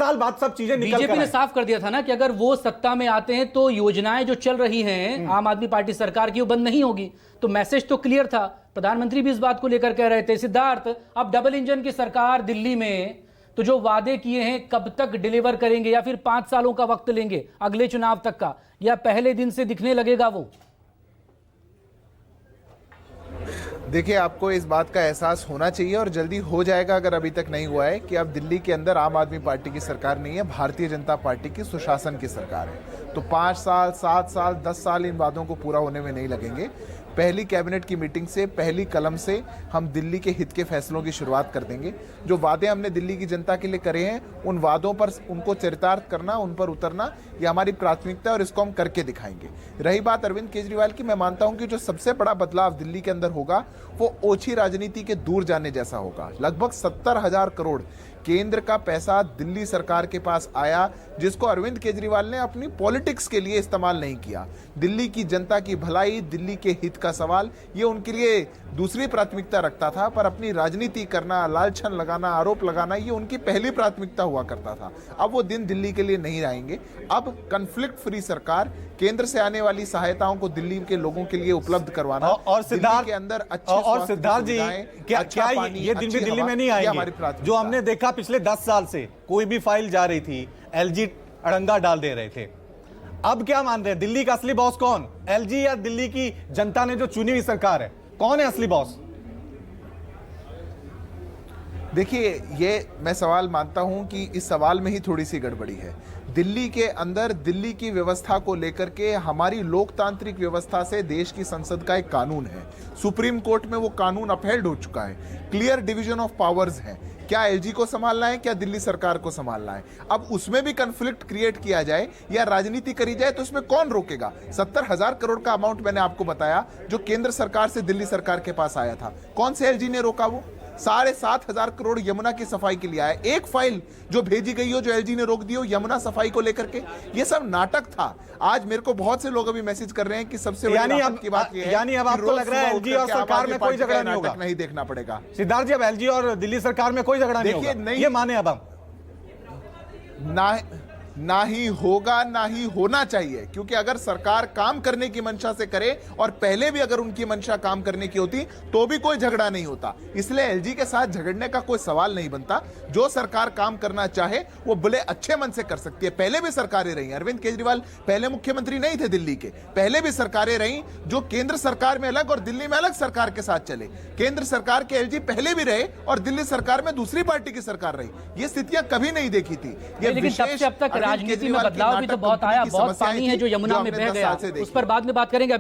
साल बाद सब चीजें निकल बीजेपी ने साफ कर दिया था ना कि अगर वो सत्ता में आते हैं तो योजनाएं जो चल रही हैं आम आदमी पार्टी सरकार की वो बंद नहीं होगी। तो मैसेज तो क्लियर था, प्रधानमंत्री भी इस बात को लेकर कह रहे थे। सिद्धार्थ, अब डबल इंजन की सरकार दिल्ली में, तो जो वादे किए हैं कब तक डिलीवर करेंगे, या फिर 5 सालों का वक्त लेंगे अगले चुनाव तक का, या पहले दिन से दिखने लगेगा वो? देखिए, आपको इस बात का एहसास होना चाहिए और जल्दी हो जाएगा अगर अभी तक नहीं हुआ है कि अब दिल्ली के अंदर आम आदमी पार्टी की सरकार नहीं है, भारतीय जनता पार्टी की सुशासन की सरकार है। तो 5 साल, 7 साल, 10 साल इन वादों को पूरा होने में नहीं लगेंगे। पहली कैबिनेट की मीटिंग से, पहली कलम से हम दिल्ली के हित के फैसलों की शुरुआत कर देंगे। जो वादे हमने दिल्ली की जनता के लिए करे हैं, उन वादों पर उनको चरितार्थ करना, उन पर उतरना, ये हमारी प्राथमिकता है और इसको हम करके दिखाएंगे। रही बात अरविंद केजरीवाल की, मैं मानता हूं कि जो सबसे बड़ा बदलाव दिल्ली के अंदर होगा वो ओछी राजनीति के दूर जाने जैसा होगा। लगभग 70,000 करोड़ केंद्र का पैसा दिल्ली सरकार के पास आया, जिसको अरविंद केजरीवाल ने अपनी पॉलिटिक्स के लिए इस्तेमाल नहीं किया। दिल्ली की जनता की भलाई, दिल्ली के हित का सवाल, ये उनके लिए दूसरी प्राथमिकता रखता था, पर अपनी राजनीति करना, लालछन लगाना, आरोप लगाना, ये उनकी पहली प्राथमिकता हुआ करता था। अब वो दिन दिल्ली के लिए नहीं रहेंगे। अब कन्फ्लिक्ट फ्री सरकार, केंद्र से आने वाली सहायताओं को दिल्ली के लोगों के लिए उपलब्ध करवाना, और सिद्धार्थ के अंदर अच्छे और सिद्धार्थ जी, क्या ये दिन भी दिल्ली में नहीं आएंगे? जो हमने देखा पिछले 10 साल से, कोई भी फाइल जा रही थी, एलजी अड़ंगा डाल दे रहे थे। अब क्या मान रहे हैं, दिल्ली का असली बॉस कौन, एलजी या दिल्ली की जनता ने जो चुनी हुई सरकार है, कौन है असली बॉस? देखिए, ये मैं सवाल मानता हूं कि इस सवाल में ही थोड़ी सी गड़बड़ी है। दिल्ली के अंदर दिल्ली की व्यवस्था को लेकर के हमारी लोकतांत्रिक व्यवस्था से देश की संसद का एक कानून है। सुप्रीम कोर्ट में वो कानून अपहेल्ड हो चुका है। क्लियर डिवीजन ऑफ पावर्स है। क्या एलजी को संभालना है, क्या दिल्ली सरकार को संभालना है? अब उसमें भी कन्फ्लिक्ट क्रिएट किया जाए या राजनीति करी जाए तो उसमें कौन रोकेगा? 70,000 करोड़ का अमाउंट मैंने आपको बताया जो केंद्र सरकार से दिल्ली सरकार के पास आया था, कौन से एलजी ने रोका? वो 7,500 करोड़ यमुना की सफाई के लिए आया। एक फाइल जो भेजी गई हो जो एलजी ने रोक दी हो यमुना सफाई को लेकर के, ये सब नाटक था। आज मेरे को बहुत से लोग अभी मैसेज कर रहे हैं कि सबसे बड़ी नाटक की बात ये है, यानी अब आपको लग रहा है एलजी और सरकार में कोई झगड़ा नहीं होगा, नहीं देखना पड़ेगा। सिद्धार्थ जी, अब एलजी और दिल्ली सरकार में कोई झगड़ा नहीं होगा, ये माने अब हम? ना ही होगा, ना ही होना चाहिए, क्योंकि अगर सरकार काम करने की मंशा से करे, और पहले भी अगर उनकी मंशा काम करने की होती तो भी कोई झगड़ा नहीं होता। इसलिए एलजी के साथ झगड़ने का कोई सवाल नहीं बनता। जो सरकार काम करना चाहे वो बड़े अच्छे मन से कर सकती है। पहले भी सरकारें रही, अरविंद केजरीवाल पहले मुख्यमंत्री नहीं थे दिल्ली के, पहले भी सरकारें रही जो केंद्र सरकार में अलग और दिल्ली में अलग सरकार के साथ चले। केंद्र सरकार के एलजी पहले भी रहे और दिल्ली सरकार में दूसरी पार्टी की सरकार रही। ये स्थितियां कभी नहीं देखी थी। ये लेकिन तब से अब तक राजनीति में बदलाव भी तो बहुत आया, बहुत पानी है जो यमुना में बह गया, उस पर बाद में बात करेंगे।